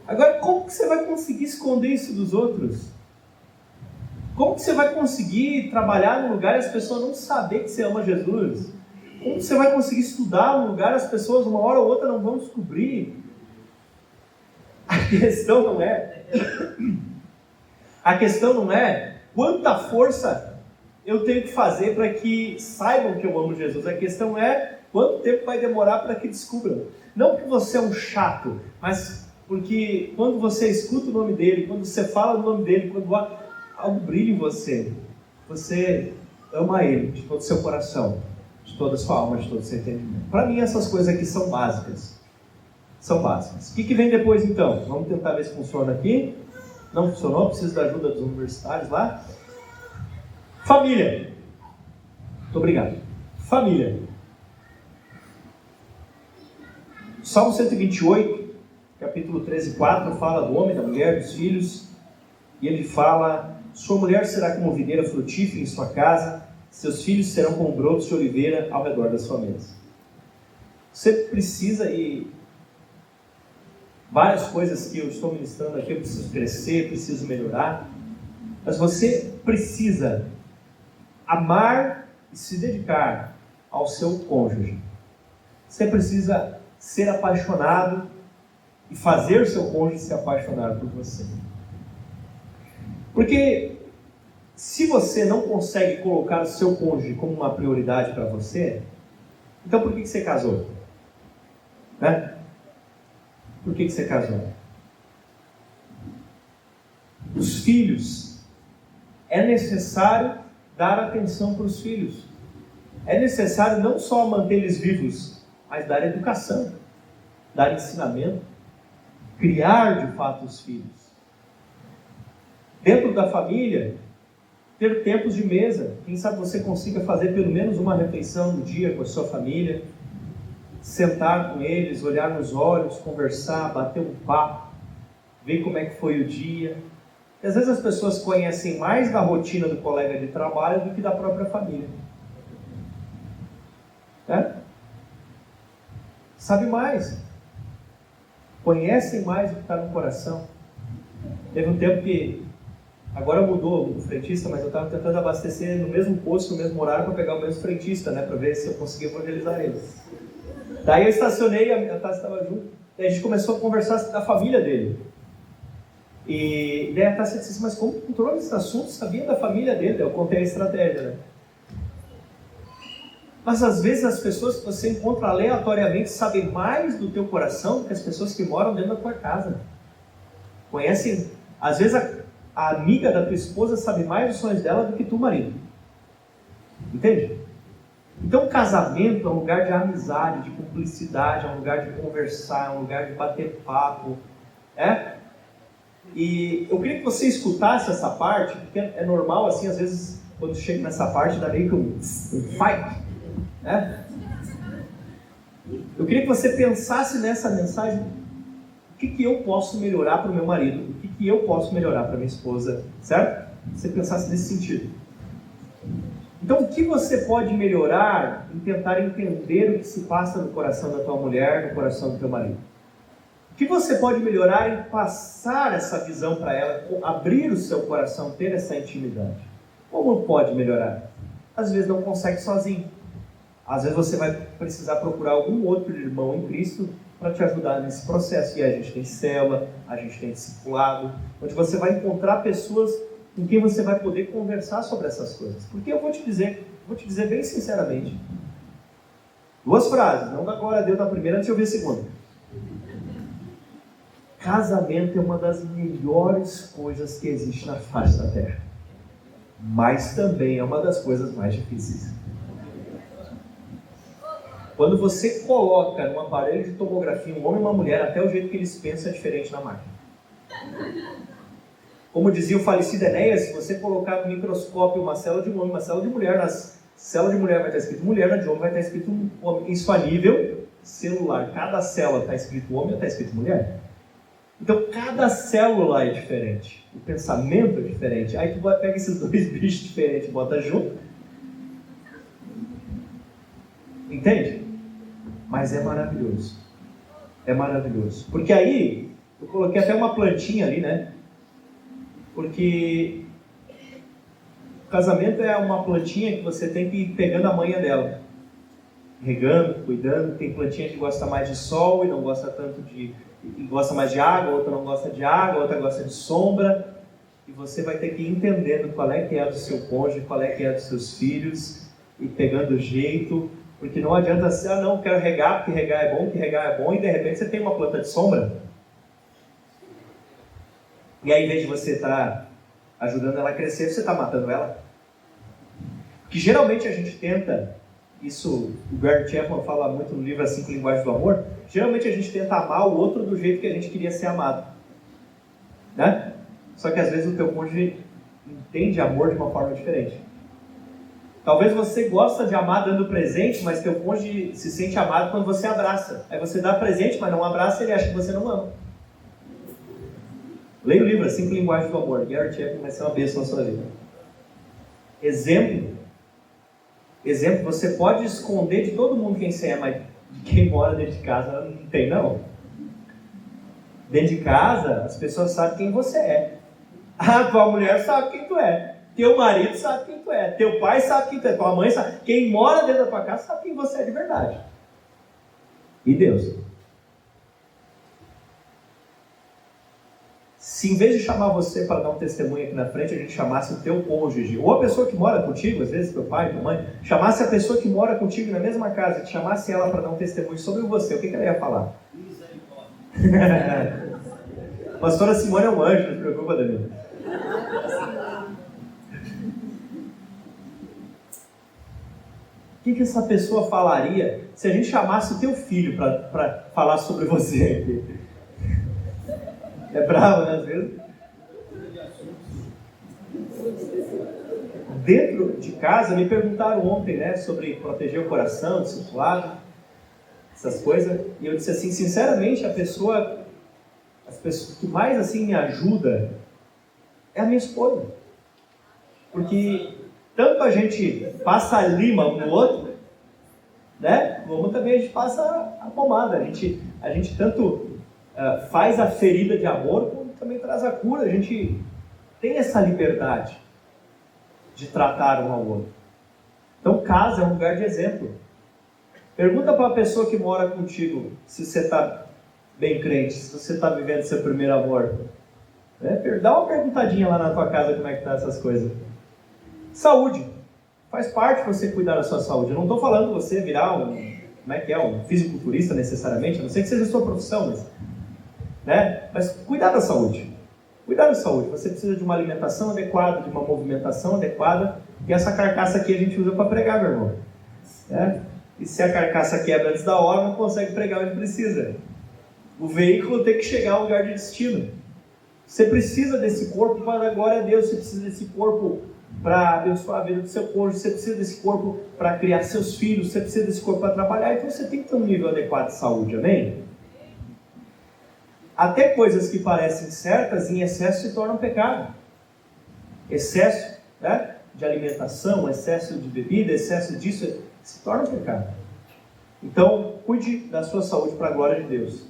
Agora, como que você vai conseguir esconder isso dos outros? Como que você vai conseguir trabalhar num lugar e as pessoas não saber que você ama Jesus? Como que você vai conseguir estudar num lugar e as pessoas uma hora ou outra não vão descobrir? A questão não é quanta força eu tenho que fazer para que saibam que eu amo Jesus. A questão é quanto tempo vai demorar para que descubram. Não porque você é um chato, mas porque quando você escuta o nome dele, quando você fala o nome dele, quando algo brilha em você, você ama ele de todo o seu coração, de toda a sua alma, de todo o seu entendimento. Para mim essas coisas aqui são básicas. São básicas. O que vem depois então? Vamos tentar ver se funciona aqui. Não funcionou, preciso da ajuda dos universitários lá. Família. Muito obrigado. Família. Salmo 128, capítulo 13, 4, fala do homem, da mulher, dos filhos. E ele fala: sua mulher será como videira frutífera em sua casa, seus filhos serão como brotos de oliveira ao redor da sua mesa. Você precisa, e várias coisas que eu estou ministrando aqui, eu preciso crescer, preciso melhorar, mas você precisa amar e se dedicar ao seu cônjuge. Você precisa ser apaixonado e fazer o seu cônjuge se apaixonar por você. Porque se você não consegue colocar o seu cônjuge como uma prioridade para você, então por que você casou? Né? Por que você casou? Os filhos, é necessário dar atenção para os filhos. É necessário não só mantê-los vivos, mas dar educação, dar ensinamento, criar de fato os filhos. Dentro da família, ter tempos de mesa. Quem sabe você consiga fazer pelo menos uma refeição no dia com a sua família, sentar com eles, olhar nos olhos, conversar, bater um papo, ver como é que foi o dia. E às vezes as pessoas conhecem mais da rotina do colega de trabalho do que da própria família. Sabe mais. Conhecem mais do que está no coração. Teve um tempo que, agora mudou o frentista, mas eu estava tentando abastecer no mesmo posto, no mesmo horário, para pegar o mesmo frentista, para ver se eu conseguia evangelizar eles. Daí eu estacionei, a Tassi estava junto, e a gente começou a conversar da família dele. E daí a Tassi disse, mas como controlou esse assunto? Sabia da família dele? Eu contei a estratégia, né? Mas às vezes as pessoas que você encontra aleatoriamente sabem mais do teu coração do que as pessoas que moram dentro da tua casa. Conhecem, às vezes a amiga da tua esposa sabe mais dos sonhos dela do que tu, marido. Entende? Então o casamento é um lugar de amizade, de cumplicidade, é um lugar de conversar, é um lugar de bater papo. E eu queria que você escutasse essa parte, porque é normal assim, às vezes, quando chega nessa parte, dá meio que um fight. Eu queria que você pensasse nessa mensagem, o que eu posso melhorar para o meu marido, o que eu posso melhorar para minha esposa, certo? Você pensasse nesse sentido. Então, o que você pode melhorar em tentar entender o que se passa no coração da tua mulher, no coração do teu marido? O que você pode melhorar em passar essa visão para ela, abrir o seu coração, ter essa intimidade? Como pode melhorar? Às vezes não consegue sozinho. Às vezes você vai precisar procurar algum outro irmão em Cristo para te ajudar nesse processo. E a gente tem célula, a gente tem discipulado, onde você vai encontrar pessoas com quem você vai poder conversar sobre essas coisas. Porque eu vou te dizer bem sinceramente, 2 frases, não dá glória a Deus na primeira, antes de eu ver a segunda. Casamento é uma das melhores coisas que existe na face da terra, mas também é uma das coisas mais difíceis. Quando você coloca num aparelho de tomografia um homem e uma mulher, até o jeito que eles pensam é diferente na máquina. Como dizia o falecido Enéas, se você colocar no microscópio uma célula de um homem e uma célula de mulher, na célula de mulher vai estar escrito mulher, na de homem vai estar escrito um homem. Isso a nível celular. Cada célula está escrito homem ou está escrito mulher. Então, cada célula é diferente. O pensamento é diferente. Aí tu pega esses 2 bichos diferentes e bota junto. Entende? Mas é maravilhoso. É maravilhoso. Porque aí, eu coloquei até uma plantinha ali, né? Porque o casamento é uma plantinha que você tem que ir pegando a manha dela. Regando, cuidando. Tem plantinha que gosta mais de sol e não gosta tanto de... E gosta mais de água, outra não gosta de água, outra gosta de sombra. E você vai ter que ir entendendo qual é que é do seu cônjuge, qual é que é dos seus filhos, e pegando o jeito... Porque não adianta ser, não, quero regar, porque regar é bom, e de repente você tem uma planta de sombra. E aí, em vez de você estar ajudando ela a crescer, você está matando ela. Porque geralmente a gente tenta, isso o Gary Chapman fala muito no livro 5 Linguagens do Amor, geralmente a gente tenta amar o outro do jeito que a gente queria ser amado. Né? Só que às vezes o teu cônjuge entende amor de uma forma diferente. Talvez você gosta de amar dando presente, mas teu cônjuge se sente amado quando você abraça. Aí você dá presente, mas não abraça, ele acha que você não ama. Leia o livro 5 Linguagens do Amor. Gary Chapman vai ser uma bênção na sua vida. Exemplo, você pode esconder de todo mundo quem você é, mas de quem mora dentro de casa não tem, não. Dentro de casa, as pessoas sabem quem você é. A tua mulher sabe quem tu é. Teu marido sabe quem tu é. Teu pai sabe quem tu é. Tua mãe sabe. Quem mora dentro da tua casa sabe quem você é de verdade. E Deus. Se em vez de chamar você para dar um testemunho aqui na frente, a gente chamasse o teu cônjuge, ou a pessoa que mora contigo, às vezes teu pai, tua mãe, chamasse a pessoa que mora contigo na mesma casa, te chamasse ela para dar um testemunho sobre você, o que ela ia falar? Pastora Simone é um anjo, não se preocupa, Danilo. O que essa pessoa falaria se a gente chamasse o teu filho para falar sobre você aqui? É bravo, né, às vezes? Dentro de casa, me perguntaram ontem, né, sobre proteger o coração, discipulado, essas coisas, e eu disse assim, sinceramente, as pessoas que mais assim me ajuda é a minha esposa. Porque tanto a gente passa a lima um no outro, né, como também a gente passa a pomada. A gente tanto faz a ferida de amor, como também traz a cura. A gente tem essa liberdade de tratar um ao outro. Então, casa é um lugar de exemplo. Pergunta para a pessoa que mora contigo se você está bem crente, se você está vivendo seu primeiro amor. Dá uma perguntadinha lá na tua casa como é que tá essas coisas. Saúde. Faz parte você cuidar da sua saúde. Eu não estou falando você virar um fisiculturista necessariamente, a não sei que seja a sua profissão, mas cuidar da saúde. Cuidar da saúde. Você precisa de uma alimentação adequada, de uma movimentação adequada, e essa carcaça aqui a gente usa para pregar, meu irmão. E se a carcaça quebra antes da hora, não consegue pregar onde precisa. O veículo tem que chegar ao lugar de destino. Você precisa desse corpo para dar glória a Deus, você precisa desse corpo para abençoar a vida do seu cônjuge, você precisa desse corpo para criar seus filhos, você precisa desse corpo para trabalhar, então você tem que ter um nível adequado de saúde, amém? Até coisas que parecem certas, em excesso se tornam pecado. Excesso de alimentação, excesso de bebida, excesso disso, se torna pecado. Então, cuide da sua saúde para a glória de Deus.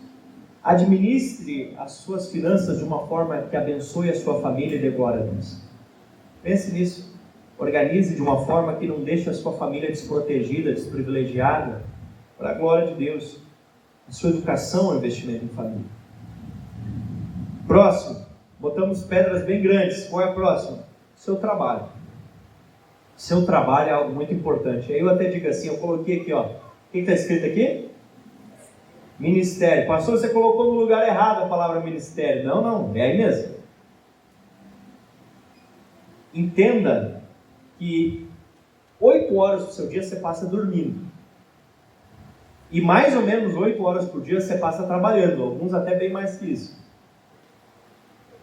Administre as suas finanças de uma forma que abençoe a sua família e dê glória a Deus. Pense nisso. Organize de uma forma que não deixe a sua família desprotegida, desprivilegiada, para a glória de Deus. A sua educação é um investimento em família. Próximo, botamos pedras bem grandes. Qual é a próxima? Seu trabalho. Seu trabalho é algo muito importante. Aí eu até digo assim, eu coloquei aqui, ó. O que está escrito aqui? Ministério. Pastor, você colocou no lugar errado a palavra ministério. Não, é aí mesmo. Entenda que 8 horas do seu dia você passa dormindo. E mais ou menos 8 horas por dia você passa trabalhando. Alguns até bem mais que isso.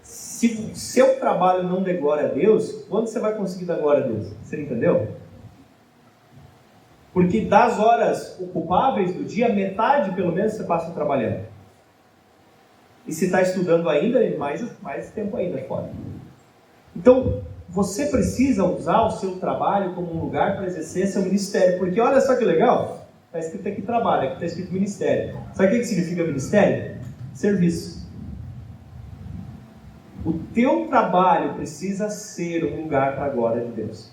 Se o seu trabalho não der glória a Deus, quando você vai conseguir dar glória a Deus? Você entendeu? Porque das horas ocupáveis do dia, metade pelo menos você passa trabalhando. E se está estudando ainda, mais tempo ainda fora. Então, você precisa usar o seu trabalho como um lugar para exercer seu ministério. Porque olha só que legal, está escrito aqui trabalho, aqui está escrito ministério. Sabe o que significa ministério? Serviço. O teu trabalho precisa ser um lugar para a glória de Deus.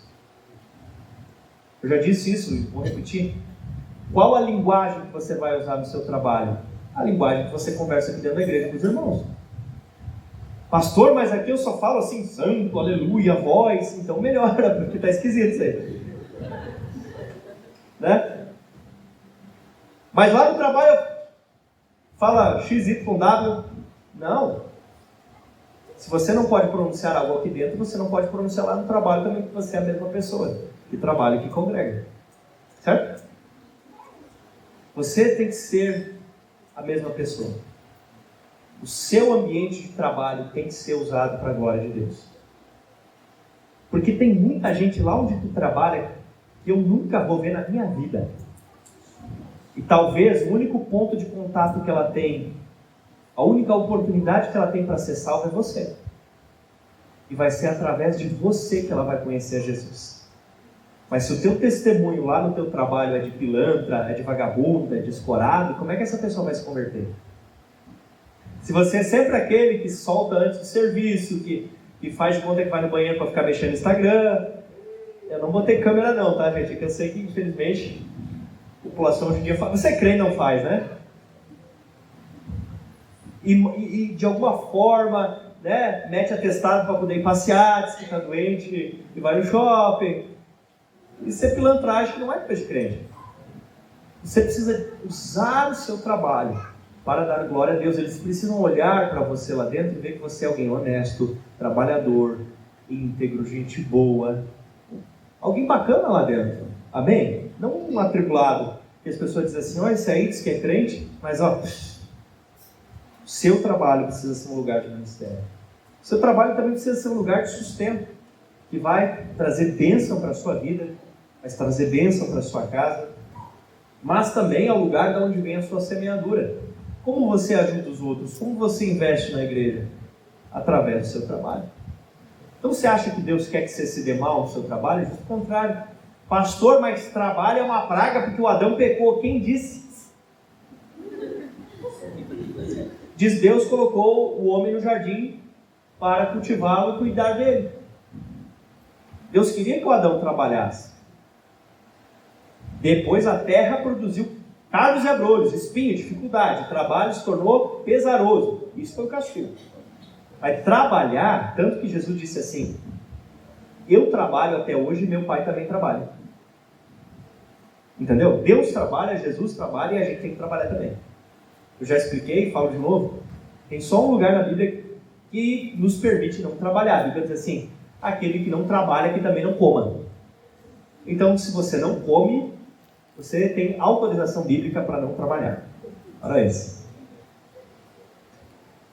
Eu já disse isso, vou repetir. Qual a linguagem que você vai usar no seu trabalho? A linguagem que você conversa aqui dentro da igreja com os irmãos. Pastor, mas aqui eu só falo assim, santo, aleluia, voz. Então melhora, porque está esquisito isso aí. Mas lá no trabalho fala XYW. Não. Se você não pode pronunciar algo aqui dentro, você não pode pronunciar lá no trabalho também, porque você é a mesma pessoa que trabalha e que congrega. Certo? Você tem que ser a mesma pessoa. O seu ambiente de trabalho tem que ser usado para a glória de Deus. Porque tem muita gente lá onde tu trabalha que eu nunca vou ver na minha vida. E talvez o único ponto de contato que ela tem, a única oportunidade que ela tem para ser salva é você. E vai ser através de você que ela vai conhecer Jesus. Mas se o teu testemunho lá no teu trabalho é de pilantra, é de vagabundo, é de escorado, como é que essa pessoa vai se converter? Se você é sempre aquele que solta antes do serviço, que faz de conta que vai no banheiro para ficar mexendo no Instagram, eu não botei câmera não, tá, gente? É que eu sei que, infelizmente, a população hoje em dia faz. Você crê e não faz, né? E de alguma forma né, mete atestado para poder ir passear, diz que está doente e vai no shopping. Isso é pilantragem que não é coisa de crente. Você precisa usar o seu trabalho para dar glória a Deus. Eles precisam olhar para você lá dentro e ver que você é alguém honesto, trabalhador, íntegro, gente boa. Alguém bacana lá dentro. Amém? Não um atribulado. Que as pessoas dizem assim, ó, esse aí diz que é crente, mas ó, o seu trabalho precisa ser um lugar de ministério. O seu trabalho também precisa ser um lugar de sustento, que vai trazer bênção para a sua vida, vai trazer bênção para a sua casa, mas também é o lugar de onde vem a sua semeadura. Como você ajuda os outros? Como você investe na igreja? Através do seu trabalho. Então você acha que Deus quer que você se dê mal no seu trabalho? Ao contrário. Pastor, mas trabalho é uma praga porque o Adão pecou. Quem disse? Diz Deus colocou o homem no jardim para cultivá-lo e cuidar dele. Deus queria que o Adão trabalhasse. Depois a terra produziu cardos e abrolhos, espinho, dificuldade. O trabalho se tornou pesaroso. Isso foi o castigo. Vai trabalhar, tanto que Jesus disse assim, eu trabalho até hoje e meu pai também trabalha. Entendeu? Deus trabalha, Jesus trabalha e a gente tem que trabalhar também. Eu já expliquei, falo de novo. Tem só um lugar na Bíblia que nos permite não trabalhar. A Bíblia diz assim, aquele que não trabalha que também não coma. Então, se você não come, você tem autorização bíblica para não trabalhar. Olha isso.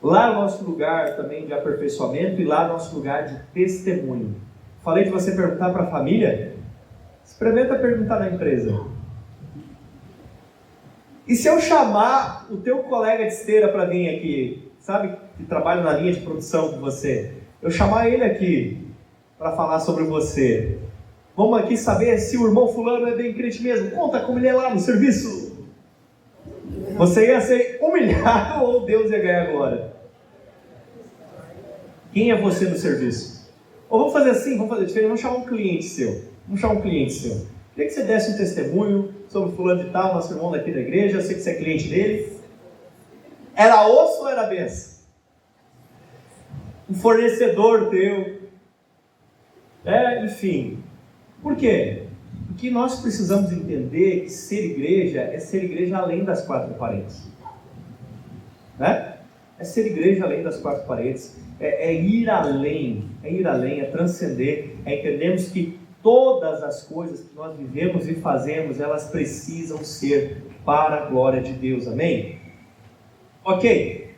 Lá é o nosso lugar também de aperfeiçoamento e lá é o nosso lugar de testemunho. Falei de você perguntar para a família? Experimenta perguntar na empresa. E se eu chamar o teu colega de esteira para vir aqui, sabe, que trabalha na linha de produção com você, eu chamar ele aqui para falar sobre você, vamos aqui saber se o irmão fulano é bem crente mesmo, conta como ele é lá no serviço. Você ia ser humilhado ou Deus ia ganhar agora? Quem é você no serviço? Ou vamos fazer assim, vamos fazer diferente, vamos chamar um cliente seu. Queria que você desse um testemunho sobre fulano de tal, nosso irmão daqui da igreja, eu sei que você é cliente dele. Era osso ou era benção? Um fornecedor teu. Enfim. Por quê? Porque nós precisamos entender que ser igreja é ser igreja além das quatro paredes. Né? É ser igreja além das quatro paredes. É ir além, é transcender, é entendermos que todas as coisas que nós vivemos e fazemos, elas precisam ser para a glória de Deus, amém? Ok,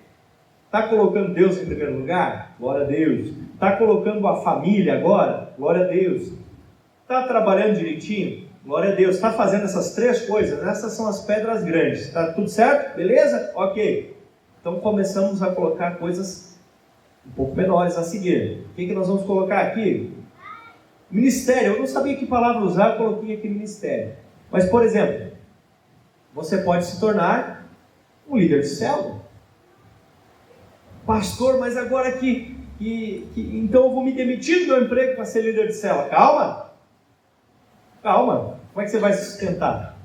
está colocando Deus em primeiro lugar? Glória a Deus. Está colocando a família agora? Glória a Deus. Está trabalhando direitinho? Glória a Deus. Está fazendo essas três coisas? Essas são as pedras grandes. Está tudo certo? Beleza? Ok. Então começamos a colocar coisas um pouco menores a seguir. O que nós vamos colocar aqui? Ministério. Eu não sabia que palavra usar, eu coloquei aqui ministério. Mas, por exemplo, você pode se tornar um líder de célula. Pastor, mas agora então eu vou me demitir do meu emprego para ser líder de célula. Calma. Como é que você vai se sustentar?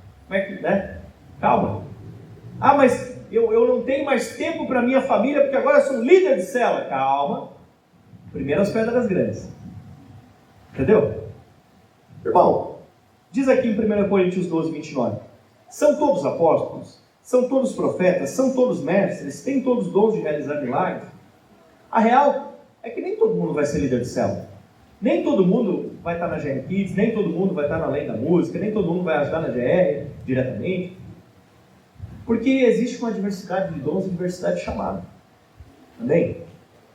Calma. Ah, mas eu não tenho mais tempo para minha família porque agora eu sou um líder de célula. Calma. Primeiro as pedras grandes. Entendeu? Irmão, diz aqui em 1 Coríntios 12, 29. São todos apóstolos? São todos profetas? São todos mestres? Têm todos dons de realizar milagres? A real é que nem todo mundo vai ser líder de célula. Nem todo mundo vai estar na GR Kids, nem todo mundo vai estar na Além da Música, nem todo mundo vai ajudar na GR diretamente. Porque existe uma diversidade de dons e diversidade de chamado. Amém?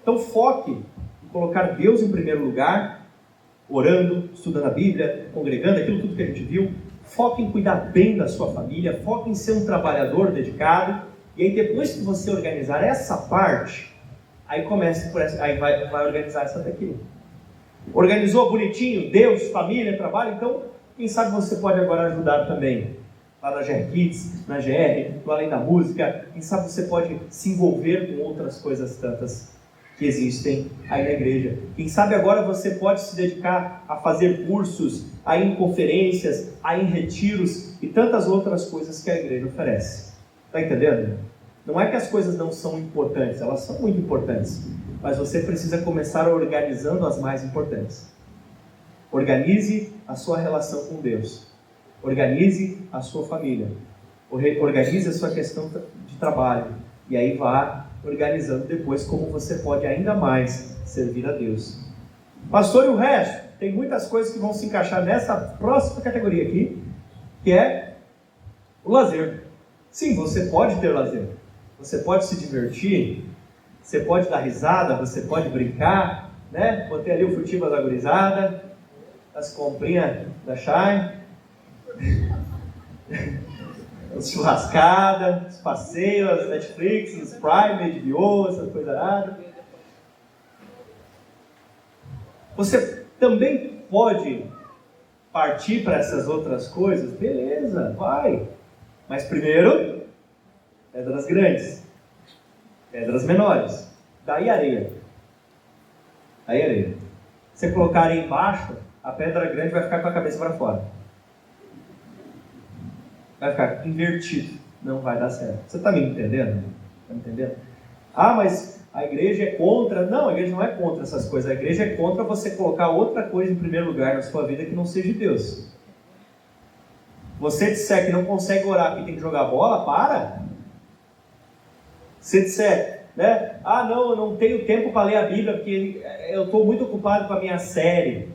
Então foque em colocar Deus em primeiro lugar, orando, estudando a Bíblia, congregando, aquilo tudo que a gente viu. Foque em cuidar bem da sua família, foque em ser um trabalhador dedicado. E aí depois que você organizar essa parte, aí começa por essa, aí vai organizar essa daqui. Organizou bonitinho, Deus, família, trabalho, então quem sabe você pode agora ajudar também. Lá na GR Kids, na GR, no Além da Música, quem sabe você pode se envolver com outras coisas tantas que existem aí na igreja. Quem sabe agora você pode se dedicar a fazer cursos, a ir em conferências, a ir em retiros e tantas outras coisas que a igreja oferece. Está entendendo? Não é que as coisas não são importantes, elas são muito importantes, mas você precisa começar organizando as mais importantes. Organize a sua relação com Deus. Organize a sua família. Organize a sua questão de trabalho. E aí vá organizando depois como você pode ainda mais servir a Deus. Pastor, e o resto? Tem muitas coisas que vão se encaixar nessa próxima categoria aqui, que é o lazer. Sim, você pode ter lazer. Você pode se divertir, você pode dar risada, você pode brincar, né? Botei ali o furtivo da gurizada, as comprinhas da Shine, as churrascadas, os passeios, as Netflix, os Prime, HBO, essas coisas nada. Você também pode partir para essas outras coisas, beleza, vai. Mas primeiro, pedras grandes, pedras menores, daí areia. Aí areia. Se você colocar areia embaixo, a pedra grande vai ficar com a cabeça para fora. Vai ficar invertido, não vai dar certo. Você está me entendendo? Está me entendendo? Ah, mas a igreja é contra. Não, a igreja não é contra essas coisas. A igreja é contra você colocar outra coisa em primeiro lugar na sua vida que não seja Deus. Você disser que não consegue orar porque tem que jogar bola, para. Se disser, né? Ah, não, eu não tenho tempo para ler a Bíblia porque eu estou muito ocupado com a minha série.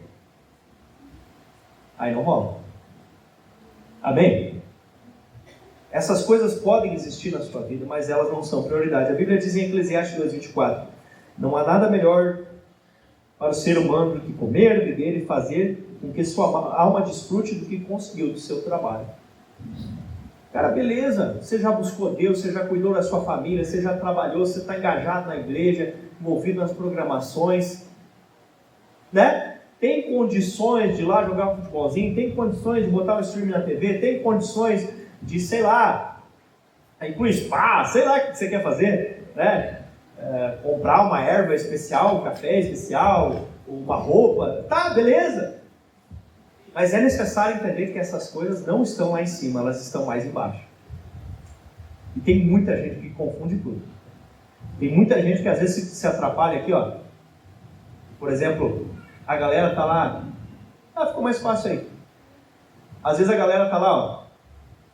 Aí não rola. Amém? Essas coisas podem existir na sua vida, mas elas não são prioridade. A Bíblia diz em Eclesiastes 2:24: não há nada melhor para o ser humano do que comer, beber e fazer com que sua alma desfrute do que conseguiu do seu trabalho. Cara, beleza, você já buscou Deus, você já cuidou da sua família, você já trabalhou, você está engajado na igreja, envolvido nas programações, né? Tem condições de ir lá jogar um futebolzinho, tem condições de botar um stream na TV, tem condições de, sei lá, ir para o spa, sei lá o que você quer fazer, né? Comprar uma erva especial, um café especial, uma roupa, tá, beleza. Mas é necessário entender que essas coisas não estão lá em cima, elas estão mais embaixo. E tem muita gente que confunde tudo. Tem muita gente que às vezes se atrapalha aqui, ó. Por exemplo, a galera tá lá, ficou mais fácil aí. Às vezes a galera tá lá, ó,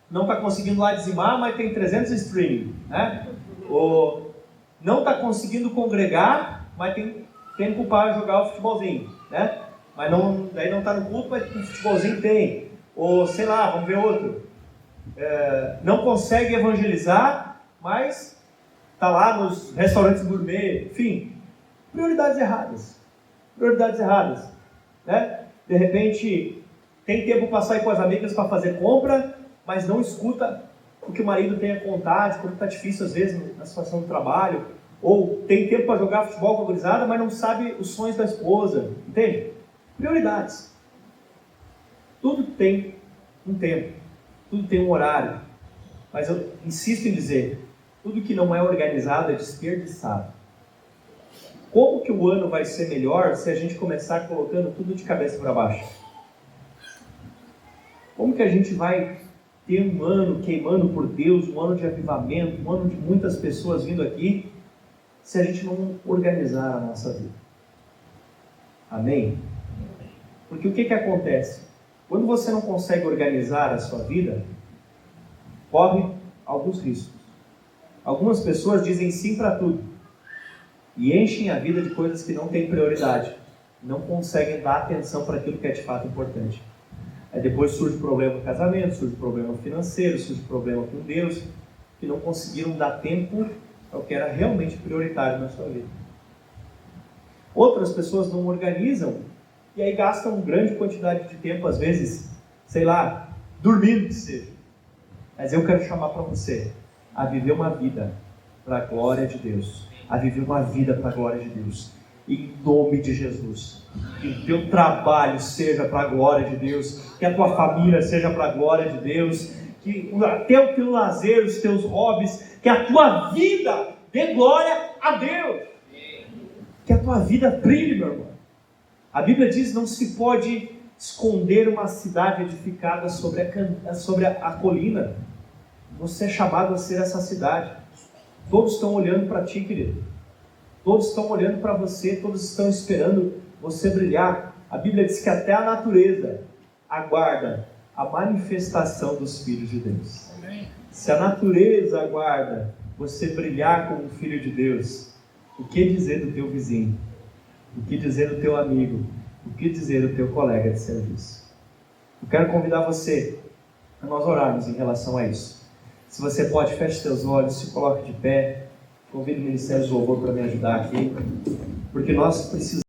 não tá conseguindo lá dizimar, mas tem 300 streaming, né? Ou não tá conseguindo congregar, mas tem tempo para jogar o futebolzinho, né? Mas não, daí não está no culto, mas o futebolzinho tem. Ou, sei lá, vamos ver outro. Não consegue evangelizar, mas está lá nos restaurantes gourmet. Enfim, prioridades erradas. Prioridades erradas. Né? De repente, tem tempo para sair com as amigas para fazer compra, mas não escuta o que o marido tem a contar, como está difícil às vezes na situação do trabalho. Ou tem tempo para jogar futebol com a gurizada, mas não sabe os sonhos da esposa. Entende? Prioridades. Tudo tem um tempo, tudo tem um horário, mas eu insisto em dizer, tudo que não é organizado é desperdiçado. Como que o ano vai ser melhor se a gente começar colocando tudo de cabeça para baixo? Como que a gente vai ter um ano queimando por Deus, um ano de avivamento, um ano de muitas pessoas vindo aqui, se a gente não organizar a nossa vida? Amém? Porque o que acontece? Quando você não consegue organizar a sua vida, corre alguns riscos. Algumas pessoas dizem sim para tudo e enchem a vida de coisas que não têm prioridade, não conseguem dar atenção para aquilo que é de fato importante. Aí depois surge problema no casamento, surge problema financeiro, surge problema com Deus, que não conseguiram dar tempo ao que era realmente prioritário na sua vida. Outras pessoas não organizam e aí gastam grande quantidade de tempo, às vezes, sei lá, dormindo que seja. Mas eu quero chamar para você a viver uma vida para a glória de Deus. A viver uma vida para a glória de Deus. Em nome de Jesus. Que o teu trabalho seja para a glória de Deus. Que a tua família seja para a glória de Deus. Que até o teu lazer, os teus hobbies, que a tua vida dê glória a Deus. Que a tua vida brilhe, meu irmão. A Bíblia diz: não se pode esconder uma cidade edificada sobre a colina. Você é chamado a ser essa cidade. Todos estão olhando para ti, querido. Todos estão olhando para você, todos estão esperando você brilhar. A Bíblia diz que até a natureza aguarda a manifestação dos filhos de Deus. Amém. Se a natureza aguarda você brilhar como um filho de Deus, o que dizer do teu vizinho? O que dizer do teu amigo? O que dizer do teu colega de serviço? Eu quero convidar você a nós orarmos em relação a isso. Se você pode, feche seus olhos, se coloque de pé. Convido o Ministério do Louvor para me ajudar aqui, porque nós precisamos